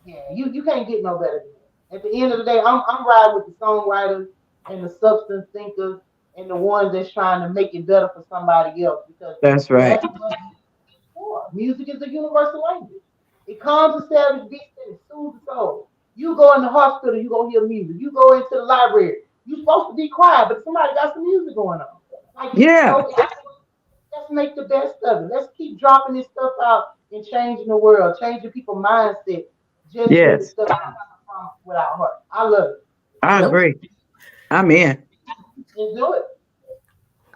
yeah, you can't get no better than that. At the end of the day, I'm riding with the songwriters and the substance thinkers and the ones that's trying to make it better for somebody else because That's right. that's what it's for. Music is a universal language. It calms the savage beast and it soothes the soul. You go in the hospital, you go hear music. You go into the library, you're supposed to be quiet, but somebody got some music going on. Like Yeah. let's make the best of it. Let's keep dropping this stuff out and changing the world, changing people's mindset just with the Yes. stuff that comes from without heart. I love it. I Nope. agree. I'm in. Let's do it.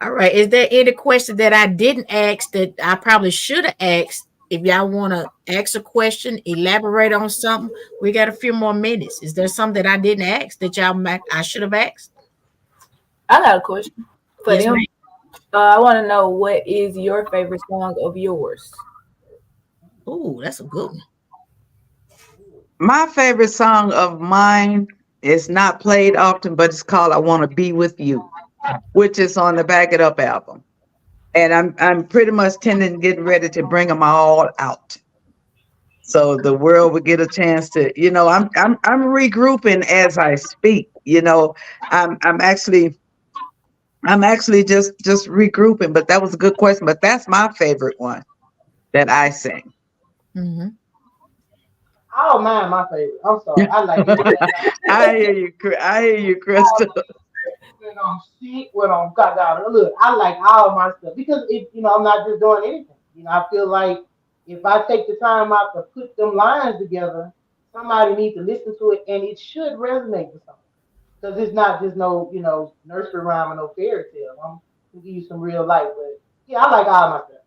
All right. Is there any question that I didn't ask that I probably should have asked? If y'all want to ask a question, elaborate on something, we got a few more minutes. Is there something that I didn't ask that I should have asked? I got a question for Yes, them. ma'am. I want to know, what is your favorite song of yours? Oh, that's a good one. My favorite song of mine is not played often, but it's called "I Want to Be with You," which is on the Back It Up album. And I'm pretty much tending getting ready to bring them all out, so the world would get a chance to. I'm regrouping as I speak. I'm actually just regrouping. But that was a good question. But that's my favorite one that I sing. Mm-hmm. I don't mind my favorite. I'm sorry. I like anything. I hear you. I hear you, Crystal. When I'm sick, when I'm got out. Look, I like all my stuff because I'm not just doing anything. I feel like if I take the time out to put them lines together, somebody needs to listen to it and it should resonate with somebody. Because it's not just no, nursery rhyme or no fairy tale. I'm gonna give you some real life, but yeah, I like all my stuff.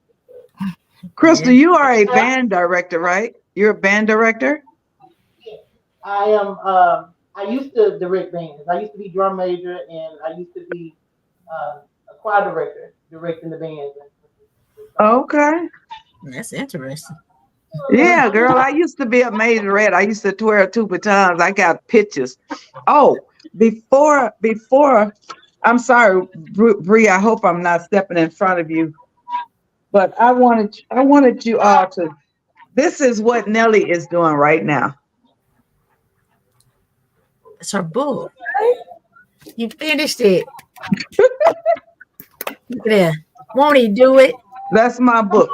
Crystal, Yeah. you are a band director, right? You're a band director? Yeah, I am. I used to direct bands. I used to be drum major, and I used to be a choir director, directing the bands. Okay. That's interesting. Yeah, girl. I used to be a majorette. I used to twirl two batons. I got pictures. Oh, before, I'm sorry, Bree. I hope I'm not stepping in front of you, but I wanted you all to. This is what Nellie is doing right now. It's her book. You finished it. Look at that. Won't he do it? That's my book.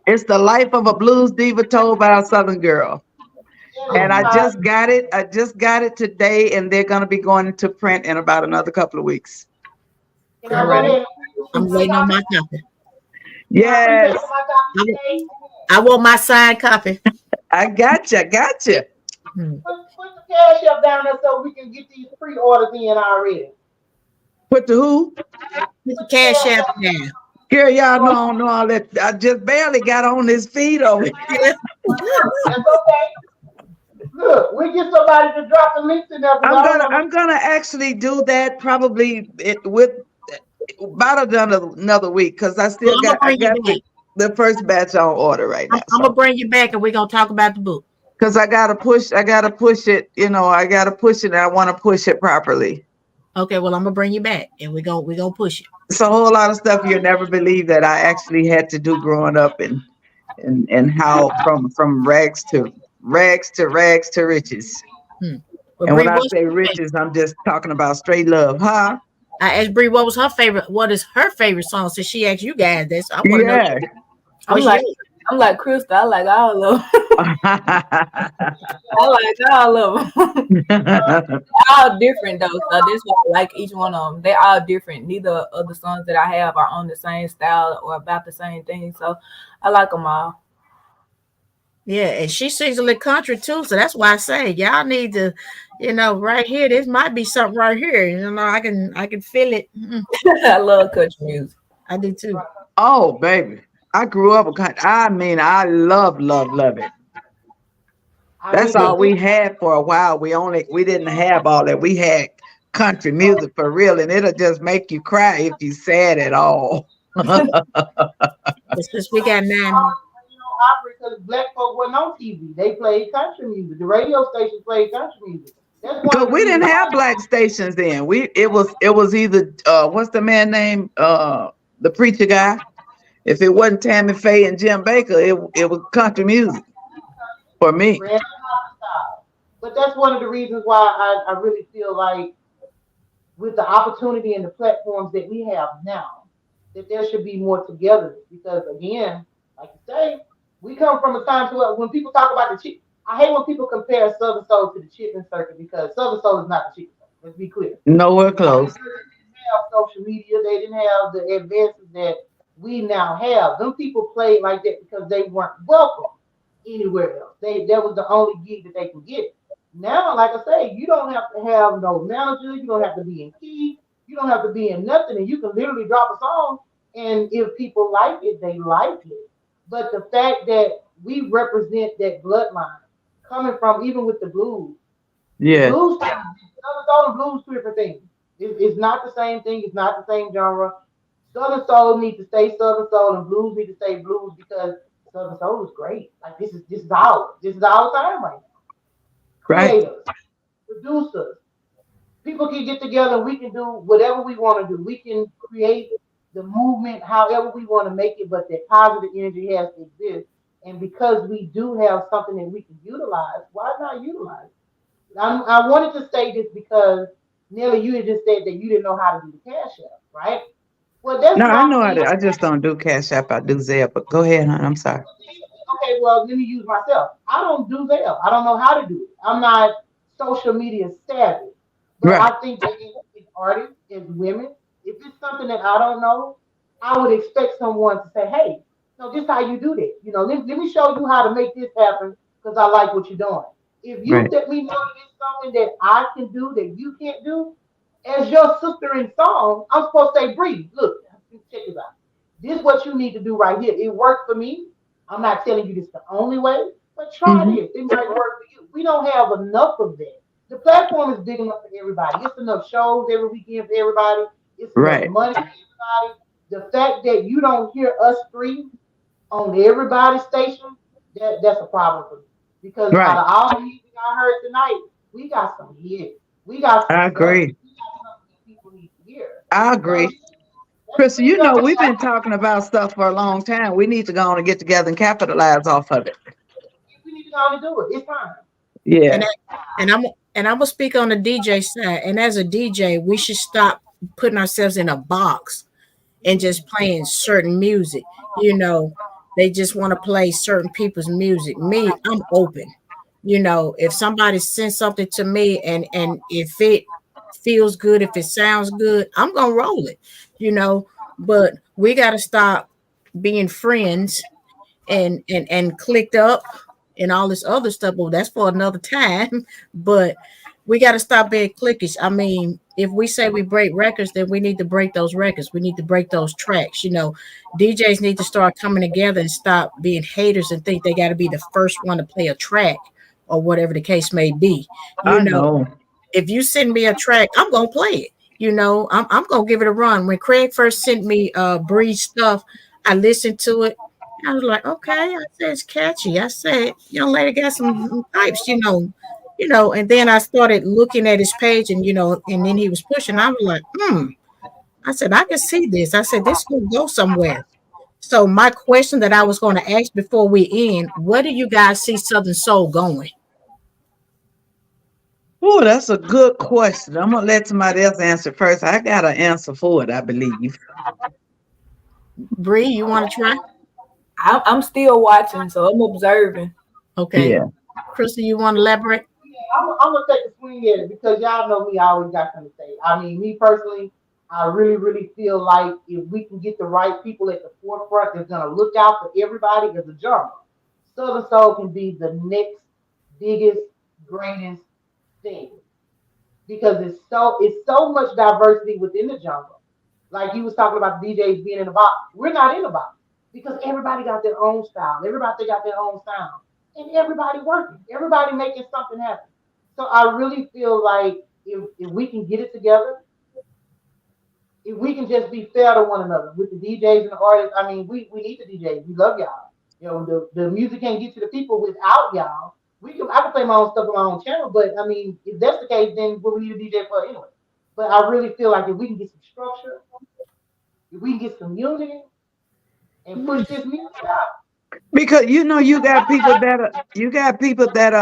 It's the life of a blues diva told by a Southern girl. And I just got it. I just got it today, and they're going to be going to print in about another couple of weeks. Can I go ahead? I'm waiting on my copy. Yes. I want my signed copy. I gotcha. Put the cash up down there so we can get these pre-orders in already. Put the who? Put the cash app down. Girl, y'all know I don't know all that. I just barely got on this feed over here. That's okay. Look, we get somebody to drop the links in there. I'm gonna actually do that probably with about another week because I still got the first batch on order right now. I'm gonna bring you back and we're gonna talk about the book. Because I gotta push it, I gotta push it and I want to push it properly. Okay, well I'm gonna bring you back and we're gonna push it. It's a whole lot of stuff you'll never believe that I actually had to do growing up and how from rags to riches. Well, And Bree, when I say riches, I'm just talking about straight love, huh? I asked Bree what is her favorite song since she asked you guys this. I want to know. I'm like Krista. I like all of them. I like all of them. They're all different though, so that's why I like each one of them. They're all different. Neither of the songs that I have are on the same style or about the same thing. So I like them all. Yeah, and she sings a little country too, so that's why I say y'all need to, right here. This might be something right here. I can feel it. I love country music. I do too. Oh, baby. I grew up with country. I mean, I love it. That's all we had for a while. We didn't have all that. We had country music for real, and it'll just make you cry if you sad at all. It's just we got 9 more. Because black folk wasn't on TV. They played country music. The radio station played country music. Because we didn't have black stations then. It was either what's the man name? The preacher guy. If it wasn't Tammy Faye and Jim Baker, it was country music for me. But that's one of the reasons why I really feel like with the opportunity and the platforms that we have now, that there should be more togetherness. Because again, like you say, we come from a time to when people talk about the chip. I hate when people compare Southern Soul to the chicken circuit because Southern Soul is not the chicken circuit. Let's be clear. Nowhere close. They didn't have social media. They didn't have the advances that we now have. Them people played like that because they weren't welcome anywhere else. That was the only gig that they could get. Now, like I say, you don't have to have no manager. You don't have to be in key. You don't have to be in nothing. And you can literally drop a song. And if people like it, they like it. But the fact that we represent that bloodline coming from, even with the blues. Yeah. Blues, Southern Soul and blues, 2 different things. It's not the same thing. It's not the same genre. Southern Soul needs to stay Southern Soul and blues need to stay blues because Southern Soul is great. Like this is our time right now. Right. Creators, producers, people can get together and we can do whatever we want to do. We can create the movement however we want to make it, but that positive energy has to exist. And because we do have something that we can utilize, why not utilize it? I wanted to say this because Nellie, you had just said that you didn't know how to do the cash app, right? Well, that's no, I know how to. I just don't do Cash App. I do Zelle. But go ahead, hon. I'm sorry. Okay, well, let me use myself. I don't do Zelle. I don't know how to do it. I'm not social media savvy. But right. I think that as artists, as women, if it's something that I don't know, I would expect someone to say, hey, no, this is how you do that. Let me show you how to make this happen because I like what you're doing. If you let me know that it's something that I can do that you can't do, as your sister in song, I'm supposed to say, Bree, look, check this out. This is what you need to do right here. It worked for me. I'm not telling you this the only way, but try this. It might work for you. We don't have enough of that. The platform is big enough for everybody. It's enough shows every weekend for everybody. It's enough money for everybody. The fact that you don't hear us 3 on everybody's station, that's a problem for me. Because out of all the music I heard tonight, we got some hits. We got some I agree. People need to hear. I agree. Chris, we've been talking about stuff for a long time. We need to go on and get together and capitalize off of it. We need to go on and do it. It's fine. Yeah. And I'm gonna speak on the DJ side. And as a DJ, we should stop putting ourselves in a box and just playing certain music. They just want to play certain people's music. Me, I'm open. You know, if somebody sends something to me and if it feels good, if it sounds good, I'm gonna roll it, you know. But we gotta stop being friends and clicked up and all this other stuff. Well, that's for another time. But we got to stop being cliquish. I mean, if we say we break records, then we need to break those records. We need to break those tracks. You know, DJs need to start coming together and stop being haters and think they got to be the first one to play a track or whatever the case may be. You I know, know. if you send me a track, I'm gonna play it. You know, I'm gonna give it a run. When Craig first sent me Bree's stuff, I listened to it. I was like, okay. I said it's catchy. I said, young lady got some pipes, and then I started looking at his page, and and then he was pushing. I was like, I said, I can see this. I said, this will go somewhere. So my question that I was going to ask before we end, where do you guys see Southern Soul going? Oh, that's a good question. I'm gonna let somebody else answer first. I got an answer for it, I believe. Bree, you want to try? I'm still watching, so I'm observing. Okay. Yeah. Crystal, you want to elaborate? I'm gonna take a swing at it because y'all know me. I always got something to say. I mean, me personally, I really, really feel like if we can get the right people at the forefront that's gonna look out for everybody as a genre, Southern Soul can be the next biggest, greatest thing because it's so much diversity within the genre. Like you was talking about the DJs being in the box. We're not in the box because everybody got their own style. Everybody got their own sound. And everybody working. Everybody making something happen. So I really feel like if we can get it together, if we can just be fair to one another with the DJs and the artists, I mean, we need the DJs. We love y'all. You know, the music can't get to the people without y'all. I can play my own stuff on my own channel, but I mean, if that's the case, then what we need a DJ for anyway. But I really feel like if we can get some structure, if we can get some unity and push this music out. Because you got people that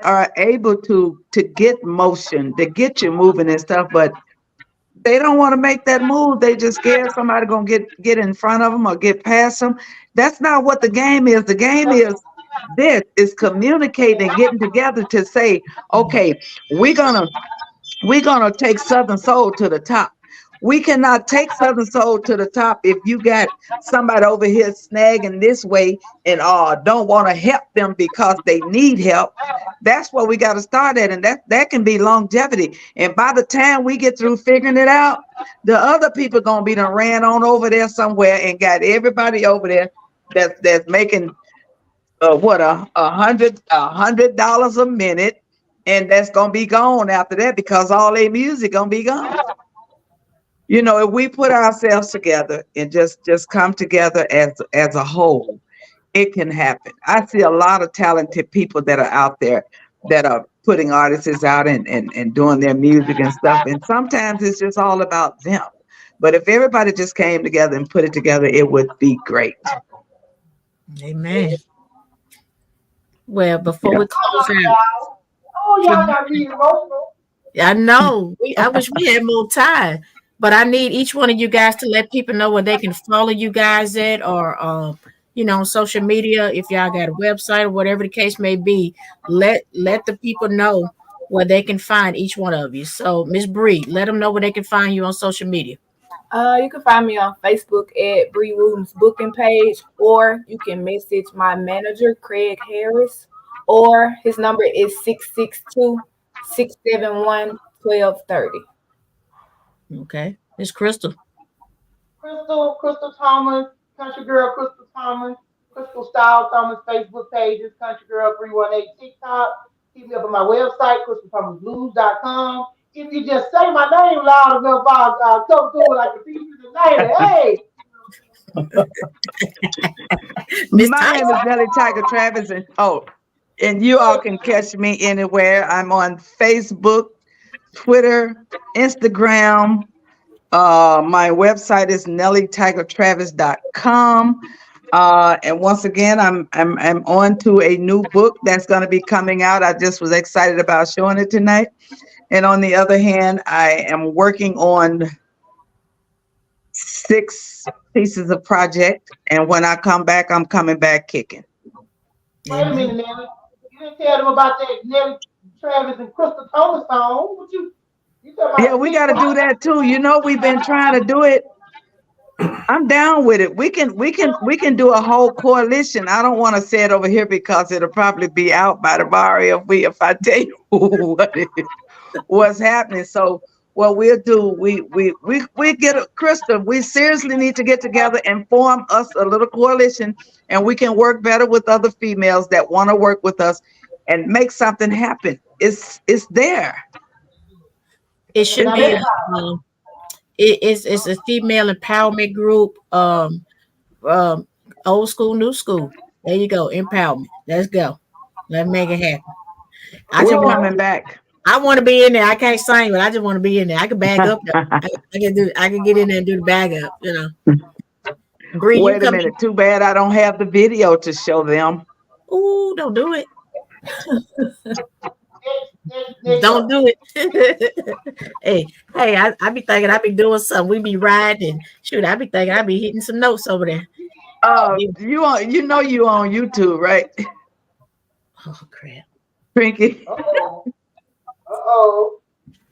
are able to get motion, to get you moving and stuff, but they don't want to make that move. They just scared somebody gonna get in front of them or get past them. That's not what the game is. The game is communicating and getting together to say, okay, we're gonna take Southern Soul to the top. We cannot take Southern Soul to the top if you got somebody over here snagging this way and don't want to help them because they need help. That's what we got to start at, and that can be longevity. And by the time we get through figuring it out, the other people gonna be done ran on over there somewhere and got everybody over there that's making $100 a minute, and that's gonna be gone after that because all their music gonna be gone. If we put ourselves together and just come together as a whole, it can happen. I see a lot of talented people that are out there that are putting artists out and doing their music and stuff. And sometimes it's just all about them. But if everybody just came together and put it together, it would be great. Amen. Well, before we close out, Y'all got me emotional. I know. I wish we had more time, but I need each one of you guys to let people know where they can follow you guys at, or on social media. If y'all got a website or whatever the case may be, let the people know where they can find each one of you. So, Miss Bree, let them know where they can find you on social media. You can find me on Facebook at Bree Wooten's booking page, or you can message my manager, Craig Harris, or his number is 662-671-1230. Okay. Miss Crystal. Crystal Thomas, Country Girl Crystal Thomas, Crystal Style Thomas Facebook pages, Country Girl 318 TikTok. Keep me up on my website, crystalthomasblues.com. If you just say my name loud enough, I'll come through like a piece of the name. Hey! My name is Nellie Tiger Travis, and you all can catch me anywhere. I'm on Facebook, Twitter, Instagram. My website is nellietigertravis.com. And once again, I'm on to a new book that's going to be coming out. I just was excited about showing it tonight. And on the other hand, I am working on 6 pieces of project. And when I come back, I'm coming back kicking. Wait a minute, Nelly. You didn't tell them about that Nellie Travis and Crystal Thomas song. What you talking Yeah, about? we got to do that too. You know, we've been trying to do it. I'm down with it. We can do a whole coalition. I don't want to say it over here because it'll probably be out by tomorrow if I tell you what's happening. So what we'll do, we get Krista. We seriously need to get together and form us a little coalition, and we can work better with other females that want to work with us and make something happen. It's there. It should It's be there. it's a female empowerment group. Old school, new school. There you go. Empowerment. Let's go. Let's make it happen. I just We're want coming back. I want to be in there. I can't sing, but I just want to be in there. I can bag up. I can get in there and do the bag up. Bree, you Wait a come minute. Too bad I don't have the video to show them. in. Ooh, don't do it. Next Don't up. do it. hey, I be thinking I be doing something. We be riding. Shoot, I be thinking I be hitting some notes over there. You on YouTube, right? Oh crap. Pinky. Uh-oh.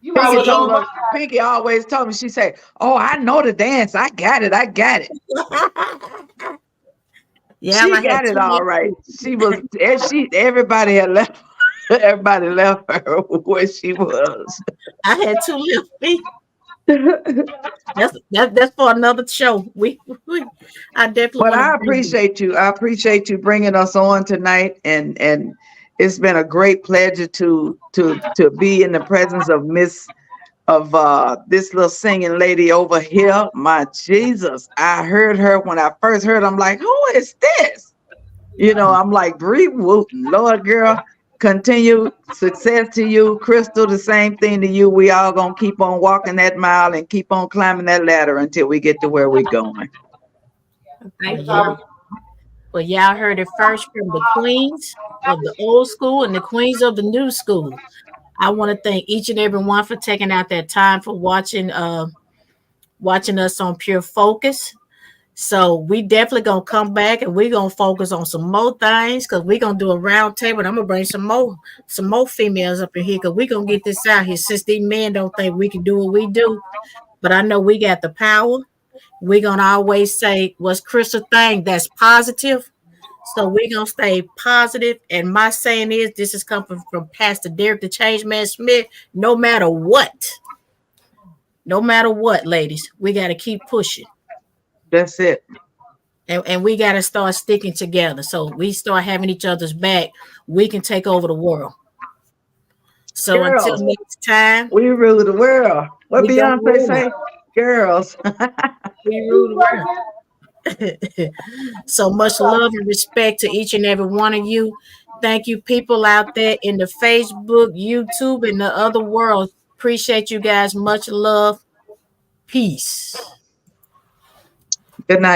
You might Pinky well told go us, Pinky always told me, she said, "Oh, I know the dance. I got it. Yeah, She I had got it 2 all right. She was everybody had left. Everybody left her where she was. I had 2 left feet. That's for another show. I definitely But want I to bring you. appreciate you. I appreciate you bringing us on tonight, and it's been a great pleasure to be in the presence of this little singing lady over here. My Jesus, I heard her when I first heard. I'm like, who is this? I'm like, Bree Wooten. Lord, girl, continue success to you. Crystal, the same thing to you. We all gonna keep on walking that mile and keep on climbing that ladder until we get to where we're going. Thank you. Well, y'all heard it first from the queens of the old school and the queens of the new school. I want to thank each and every one for taking out that time for watching us on Pure Focus. So we definitely gonna come back and we're gonna focus on some more things because we're gonna do a round table. And I'm gonna bring some more females up in here because we're gonna get this out here since these men don't think we can do what we do. But I know we got the power. We're gonna always say what's Crystal thing that's positive. So we're gonna stay positive. And my saying is this is coming from Pastor Derek the Change Man Smith. No matter what, ladies, we gotta keep pushing. That's it. And we got to start sticking together. So we start having each other's back. We can take over the world. So Girls, until next time, we rule the world. What we gonna Beyonce rule. say? Girls. We rule the world. So much love and respect to each and every one of you. Thank you, people out there in the Facebook, YouTube, and the other world. Appreciate you guys. Much love. Peace. Good night.